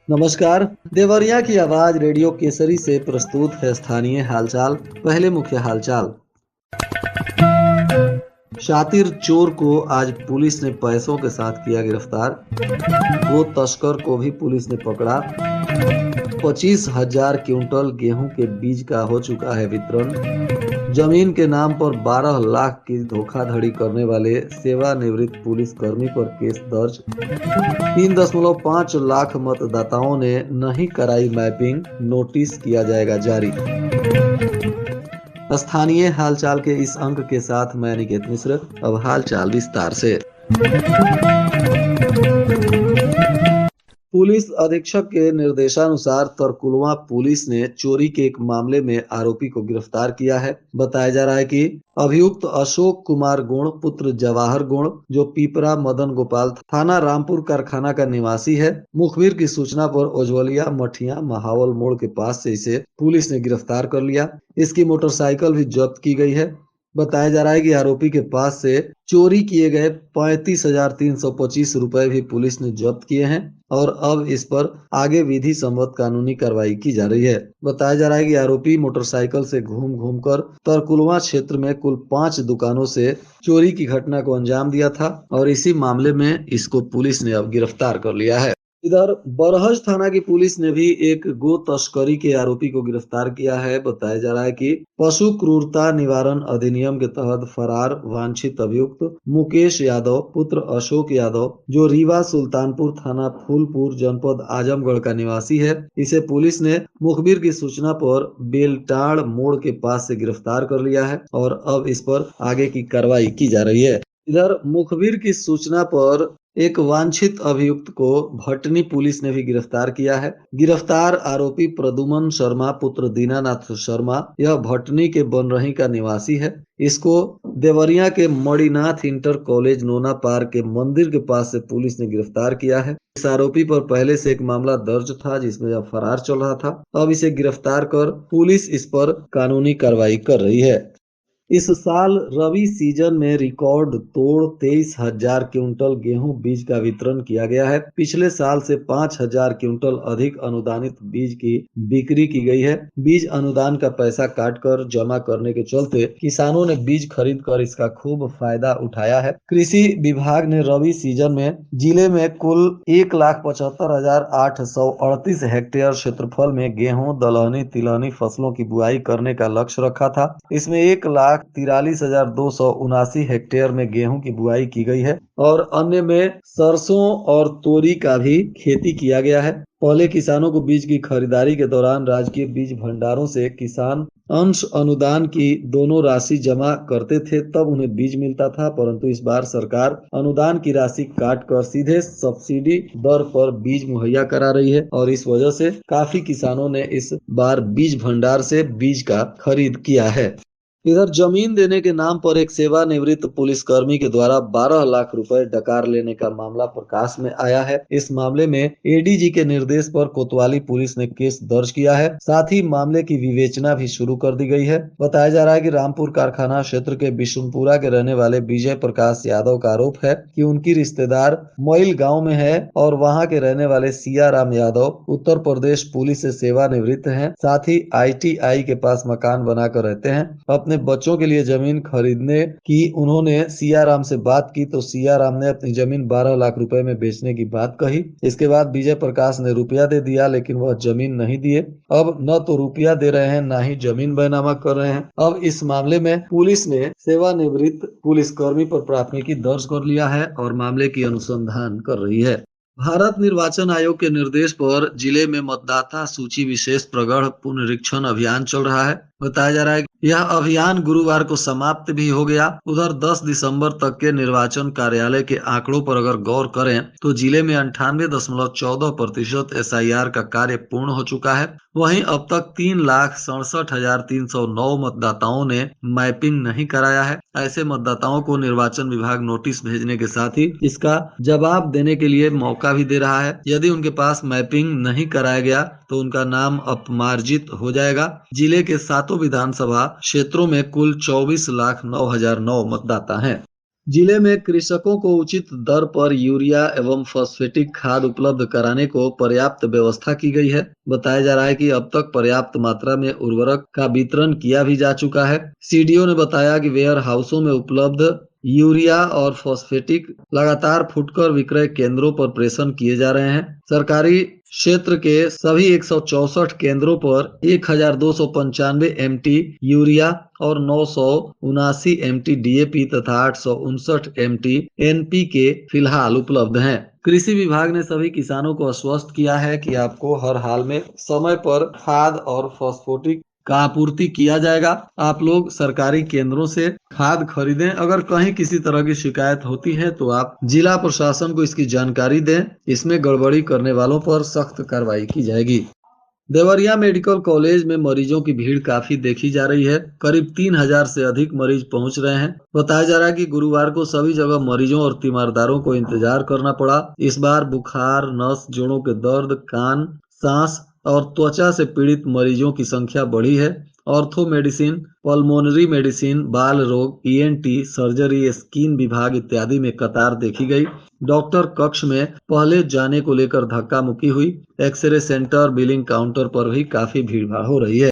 नमस्कार। देवरिया की आवाज रेडियो केसरी से प्रस्तुत है स्थानीय हालचाल। पहले मुख्य हालचाल। शातिर चोर को आज पुलिस ने पैसों के साथ किया गिरफ्तार। गो तस्कर को भी पुलिस ने पकड़ा। 25,000 क्विंटल गेहूं के बीज का हो चुका है वितरण। जमीन के नाम पर 12 लाख की धोखाधड़ी करने वाले सेवानिवृत्त पुलिसकर्मी पर केस दर्ज। 3.5 लाख मतदाताओं ने नहीं कराई मैपिंग, नोटिस किया जाएगा जारी। स्थानीय हालचाल के इस अंक के साथ मैं निकेत मिश्र। अब हालचाल विस्तार से। पुलिस अधीक्षक के निर्देशानुसार तरकुलवा पुलिस ने चोरी के एक मामले में आरोपी को गिरफ्तार किया है। बताया जा रहा है कि अभियुक्त अशोक कुमार गुण पुत्र जवाहर गुण, जो पीपरा मदन गोपाल थाना रामपुर कारखाना का निवासी है, मुखबिर की सूचना पर ओज्वलिया मठिया महावल मोड़ के पास से इसे पुलिस ने गिरफ्तार कर लिया। इसकी मोटरसाइकिल भी जब्त की गई है। बताया जा रहा है कि आरोपी के पास से चोरी किए गए 35,325 रुपए भी पुलिस ने जब्त किए हैं और अब इस पर आगे विधि सम्मत कानूनी कार्रवाई की जा रही है। बताया जा रहा है कि आरोपी मोटरसाइकिल से घूम घूम कर तरकुलवा क्षेत्र में कुल 5 दुकानों से चोरी की घटना को अंजाम दिया था और इसी मामले में इसको पुलिस ने अब गिरफ्तार कर लिया है। इधर बरहज थाना की पुलिस ने भी एक गो तस्करी के आरोपी को गिरफ्तार किया है। बताया जा रहा है कि पशु क्रूरता निवारण अधिनियम के तहत फरार वांछित अभियुक्त मुकेश यादव पुत्र अशोक यादव, जो रीवा सुल्तानपुर थाना फूलपुर जनपद आजमगढ़ का निवासी है, इसे पुलिस ने मुखबिर की सूचना पर बेलटाड़ मोड़ के पास से गिरफ्तार कर लिया है और अब इस पर आगे की कार्रवाई की जा रही है। इधर मुखबिर की सूचना पर एक वांछित अभियुक्त को भटनी पुलिस ने भी गिरफ्तार किया है। गिरफ्तार आरोपी प्रदुमन शर्मा पुत्र दीनानाथ शर्मा, यह भटनी के बनरही का निवासी है। इसको देवरिया के मणिनाथ इंटर कॉलेज नोना पार्क के मंदिर के पास से पुलिस ने गिरफ्तार किया है। इस आरोपी पर पहले से एक मामला दर्ज था जिसमें यह फरार चल रहा था। अब इसे गिरफ्तार कर पुलिस इस पर कानूनी कार्रवाई कर रही है। इस साल रबी सीजन में रिकॉर्ड तोड़ 23,000 क्विंटल गेहूं बीज का वितरण किया गया है। पिछले साल से 5,000 क्विंटल अधिक अनुदानित बीज की बिक्री की गई है। बीज अनुदान का पैसा काटकर जमा करने के चलते किसानों ने बीज खरीद कर इसका खूब फायदा उठाया है। कृषि विभाग ने रबी सीजन में जिले में कुल 1,75,838 हेक्टेयर क्षेत्रफल में गेहूं, दलहनी, तिलहनी फसलों की बुआई करने का लक्ष्य रखा था। इसमें 1,43,279 हेक्टेयर में गेहूं की बुआई की गई है और अन्य में सरसों और तोरी का भी खेती किया गया है। पहले किसानों को बीज की खरीदारी के दौरान राजकीय बीज भंडारों से किसान अंश अनुदान की दोनों राशि जमा करते थे, तब उन्हें बीज मिलता था, परंतु इस बार सरकार अनुदान की राशि काट कर सीधे सब्सिडी दर पर बीज मुहैया करा रही है और इस वजह से काफी किसानों ने इस बार बीज भंडार से बीज का खरीद किया है। इधर जमीन देने के नाम पर एक सेवानिवृत्त पुलिसकर्मी के द्वारा 12 लाख रुपए डकार लेने का मामला प्रकाश में आया है। इस मामले में एडीजी के निर्देश पर कोतवाली पुलिस ने केस दर्ज किया है। साथ ही मामले की विवेचना भी शुरू कर दी गई है। बताया जा रहा है कि रामपुर कारखाना क्षेत्र के बिशुनपुरा के रहने वाले विजय प्रकाश यादव का आरोप है कि उनकी रिश्तेदार मोइल गाँव में है और वहाँ के रहने वाले सियाराम यादव उत्तर प्रदेश पुलिस से सेवानिवृत्त है। साथ ही ITI के पास मकान बनाकर रहते हैं। अपने बच्चों के लिए जमीन खरीदने की उन्होंने सियाराम से बात की तो सियाराम ने अपनी जमीन 12 लाख रुपए में बेचने की बात कही। इसके बाद विजय प्रकाश ने रुपया दे दिया, लेकिन वह जमीन नहीं दिए। अब न तो रुपया दे रहे हैं, न ही जमीन बैनामा कर रहे हैं। अब इस मामले में पुलिस ने सेवानिवृत्त पुलिसकर्मी पर प्राथमिकी दर्ज कर लिया है और मामले की अनुसंधान कर रही है। भारत निर्वाचन आयोग के निर्देश पर जिले में मतदाता सूची विशेष प्रगढ़ पुनरीक्षण अभियान चल रहा है। बताया जा रहा है कि यह अभियान गुरुवार को समाप्त भी हो गया। उधर 10 दिसंबर तक के निर्वाचन कार्यालय के आंकड़ों पर अगर गौर करें तो जिले में 98.14% SIR का कार्य पूर्ण हो चुका है। वहीं अब तक 3,67,309 मतदाताओं ने मैपिंग नहीं कराया है। ऐसे मतदाताओं को निर्वाचन विभाग नोटिस भेजने के साथ ही इसका जवाब देने के लिए मौका भी दे रहा है। यदि उनके पास मैपिंग नहीं कराया गया तो उनका नाम अपमार्जित हो जाएगा। जिले के 7 विधानसभा क्षेत्रों में कुल 24,09,009 मतदाता हैं। जिले में कृषकों को उचित दर पर यूरिया एवं फॉस्फेटिक खाद उपलब्ध कराने को पर्याप्त व्यवस्था की गई है। बताया जा रहा है कि अब तक पर्याप्त मात्रा में उर्वरक का वितरण किया भी जा चुका है। सीडीओ ने बताया कि वेयर हाउसों में उपलब्ध यूरिया और फॉस्फेटिक लगातार फुटकर विक्रय केंद्रों पर प्रेषण किए जा रहे हैं। सरकारी क्षेत्र के सभी 164 केंद्रों पर 1295 एमटी यूरिया और 979 एमटी डीएपी तथा 859 एमटी एनपीके फिलहाल उपलब्ध हैं। कृषि विभाग ने सभी किसानों को आश्वस्त किया है कि आपको हर हाल में समय पर खाद और फॉस्फेटिक का आपूर्ति किया जाएगा। आप लोग सरकारी केंद्रों से खाद खरीदें। अगर कहीं किसी तरह की शिकायत होती है तो आप जिला प्रशासन को इसकी जानकारी दें। इसमें गड़बड़ी करने वालों पर सख्त कार्रवाई की जाएगी। देवरिया मेडिकल कॉलेज में मरीजों की भीड़ काफी देखी जा रही है। करीब 3000 से अधिक मरीज पहुंच रहे हैं। बताया जा रहा है कि गुरुवार को सभी जगह मरीजों और तीमारदारों को इंतजार करना पड़ा। इस बार बुखार, नस, जोड़ों के दर्द, कान, सांस और त्वचा से पीड़ित मरीजों की संख्या बढ़ी है। ऑर्थो मेडिसिन, पल्मोनरी मेडिसिन, बाल रोग, ईएनटी, सर्जरी, स्किन विभाग इत्यादि में कतार देखी गई। डॉक्टर कक्ष में पहले जाने को लेकर धक्का मुक्की हुई। एक्सरे सेंटर, बिलिंग काउंटर पर भी काफी भीड़भाड़ हो रही है।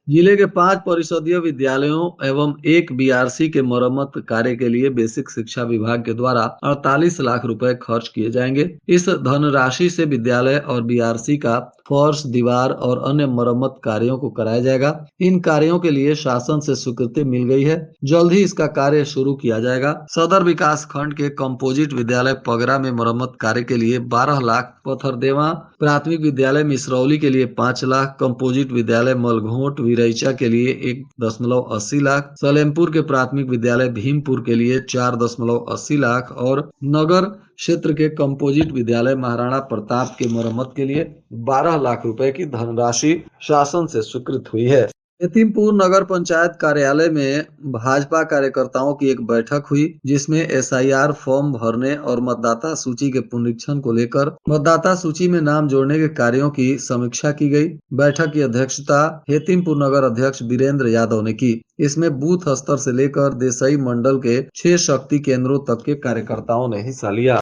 जिले के 5 परिषदीय विद्यालयों एवं एक बीआरसी के मरम्मत कार्य के लिए बेसिक शिक्षा विभाग के द्वारा 48 लाख रुपए खर्च किए जाएंगे। इस धनराशि से विद्यालय और बीआरसी का फर्श, दीवार और अन्य मरम्मत कार्यों को कराया जाएगा। इन कार्यों के लिए शासन से स्वीकृति मिल गई है। जल्द ही इसका कार्य शुरू किया जाएगा। सदर विकास खंड के कंपोजिट विद्यालय पगरा में मरम्मत कार्य के लिए 12 लाख, पथरदेवा प्राथमिक विद्यालय मिसरौली के लिए 5 लाख, कंपोजिट विद्यालय मलघोट विरैचा के लिए 1.80 लाख, सलेमपुर के प्राथमिक विद्यालय भीमपुर के लिए 4.80 लाख और नगर क्षेत्र के कंपोजिट विद्यालय महाराणा प्रताप के मरम्मत के लिए 12 लाख रुपए की धनराशि शासन से स्वीकृत हुई है। यतीमपुर नगर पंचायत कार्यालय में भाजपा कार्यकर्ताओं की एक बैठक हुई, जिसमें एसआईआर फॉर्म भरने और मतदाता सूची के पुनरीक्षण को लेकर मतदाता सूची में नाम जोड़ने के कार्यों की समीक्षा की गई। बैठक की अध्यक्षता यतीमपुर नगर अध्यक्ष वीरेंद्र यादव ने की। इसमें बूथ स्तर से लेकर देसाई मंडल के 6 शक्ति केंद्रों तक के कार्यकर्ताओं ने हिस्सा लिया।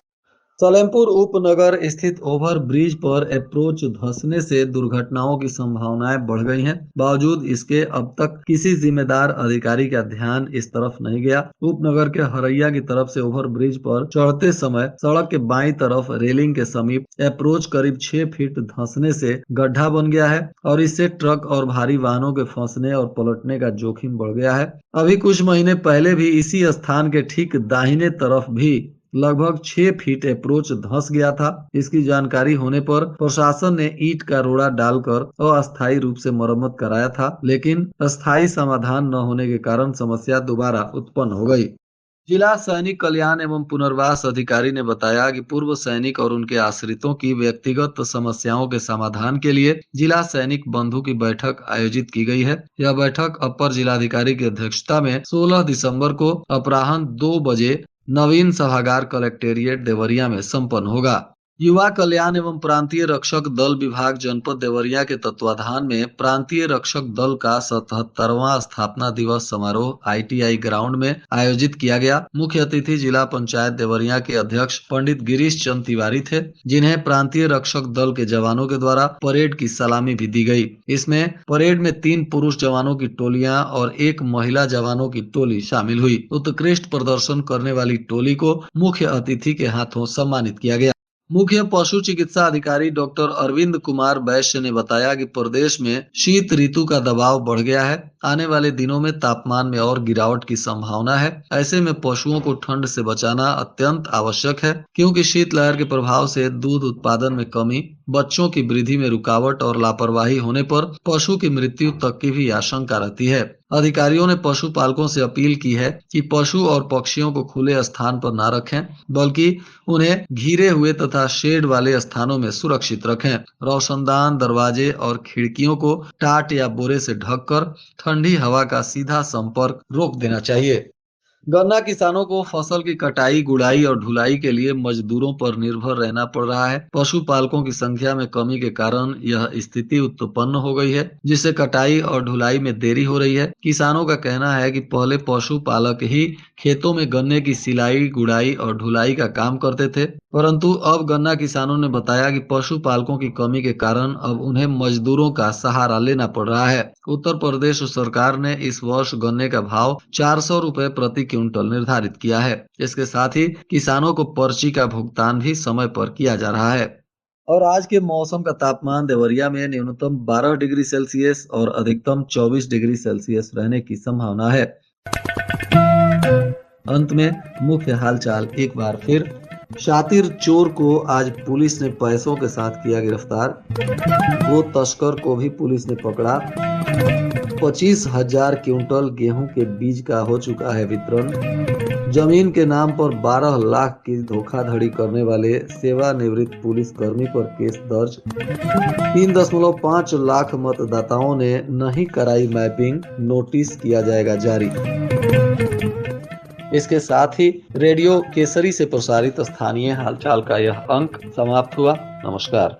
सलेमपुर उपनगर स्थित ओवर ब्रिज पर अप्रोच धंसने से दुर्घटनाओं की संभावनाएं बढ़ गई हैं। बावजूद इसके अब तक किसी जिम्मेदार अधिकारी का ध्यान इस तरफ नहीं गया। उपनगर के हरैया की तरफ से ओवर ब्रिज पर चढ़ते समय सड़क के बाईं तरफ रेलिंग के समीप अप्रोच करीब 6 फीट धंसने से गड्ढा बन गया है और इससे ट्रक और भारी वाहनों के फंसने और पलटने का जोखिम बढ़ गया है। अभी कुछ महीने पहले भी इसी स्थान के ठीक दाहिने तरफ भी लगभग 6 फीट अप्रोच धंस गया था। इसकी जानकारी होने पर प्रशासन ने ईंट का रोड़ा डालकर अस्थायी रूप से मरम्मत कराया था, लेकिन अस्थायी समाधान न होने के कारण समस्या दोबारा उत्पन्न हो गई। जिला सैनिक कल्याण एवं पुनर्वास अधिकारी ने बताया कि पूर्व सैनिक और उनके आश्रितों की व्यक्तिगत समस्याओं के समाधान के लिए जिला सैनिक बंधु की बैठक आयोजित की गई है। यह बैठक अपर जिलाधिकारी की अध्यक्षता में 16 दिसंबर को अपराह्न 2 बजे नवीन सभागार कलेक्टेरिएट देवरिया में संपन्न होगा। युवा कल्याण एवं प्रांतीय रक्षक दल विभाग जनपद देवरिया के तत्वाधान में प्रांतीय रक्षक दल का 77वां स्थापना दिवस समारोह आईटीआई ग्राउंड में आयोजित किया गया। मुख्य अतिथि जिला पंचायत देवरिया के अध्यक्ष पंडित गिरीश चंद तिवारी थे, जिन्हें प्रांतीय रक्षक दल के जवानों के द्वारा परेड की सलामी भी दी गई। इसमें परेड में 3 पुरुष जवानों की टोलियां और 1 महिला जवानों की टोली शामिल हुई। उत्कृष्ट प्रदर्शन करने वाली टोली को मुख्य अतिथि के हाथों सम्मानित किया गया। मुख्य पशु चिकित्सा अधिकारी डॉक्टर अरविंद कुमार वैश्य ने बताया कि प्रदेश में शीत ऋतु का दबाव बढ़ गया है। आने वाले दिनों में तापमान में और गिरावट की संभावना है। ऐसे में पशुओं को ठंड से बचाना अत्यंत आवश्यक है, क्योंकि शीतलहर के प्रभाव से दूध उत्पादन में कमी, बच्चों की वृद्धि में रुकावट और लापरवाही होने पर पशु की मृत्यु तक की भी आशंका रहती है। अधिकारियों ने पशुपालकों से अपील की है कि पशु और पक्षियों को खुले स्थान पर न रखें, बल्कि उन्हें घिरे हुए तथा शेड वाले स्थानों में सुरक्षित रखें। रोशनदान, दरवाजे और खिड़कियों को टाट या बोरे से ढककर ठंडी हवा का सीधा संपर्क रोक देना चाहिए। गन्ना किसानों को फसल की कटाई, गुड़ाई और ढुलाई के लिए मजदूरों पर निर्भर रहना पड़ रहा है। पशुपालकों की संख्या में कमी के कारण यह स्थिति उत्पन्न हो गई है, जिससे कटाई और ढुलाई में देरी हो रही है। किसानों का कहना है कि पहले पशुपालक ही खेतों में गन्ने की सिलाई, गुड़ाई और ढुलाई का काम करते थे, परंतु अब गन्ना किसानों ने बताया कि पशुपालकों की कमी के कारण अब उन्हें मजदूरों का सहारा लेना पड़ रहा है। उत्तर प्रदेश सरकार ने इस वर्ष गन्ने का भाव 400 रुपए प्रति क्विंटल निर्धारित किया है। इसके साथ ही किसानों को पर्ची का भुगतान भी समय पर किया जा रहा है। और आज के मौसम का तापमान देवरिया में न्यूनतम 12 डिग्री सेल्सियस और अधिकतम 24 डिग्री सेल्सियस रहने की संभावना है। अंत में मुख्य हालचाल एक बार फिर। शातिर चोर को आज पुलिस ने पैसों के साथ किया गिरफ्तार। 2 तस्कर को भी पुलिस ने पकड़ा। 25,000 क्विंटल गेहूं के बीज का हो चुका है वितरण। जमीन के नाम पर 12 लाख की धोखाधड़ी करने वाले सेवानिवृत्त पुलिसकर्मी पर केस दर्ज। 3.5 लाख मतदाताओं ने नहीं कराई मैपिंग, नोटिस किया जाएगा जारी। इसके साथ ही रेडियो केसरी से प्रसारित स्थानीय हालचाल का यह अंक समाप्त हुआ। नमस्कार।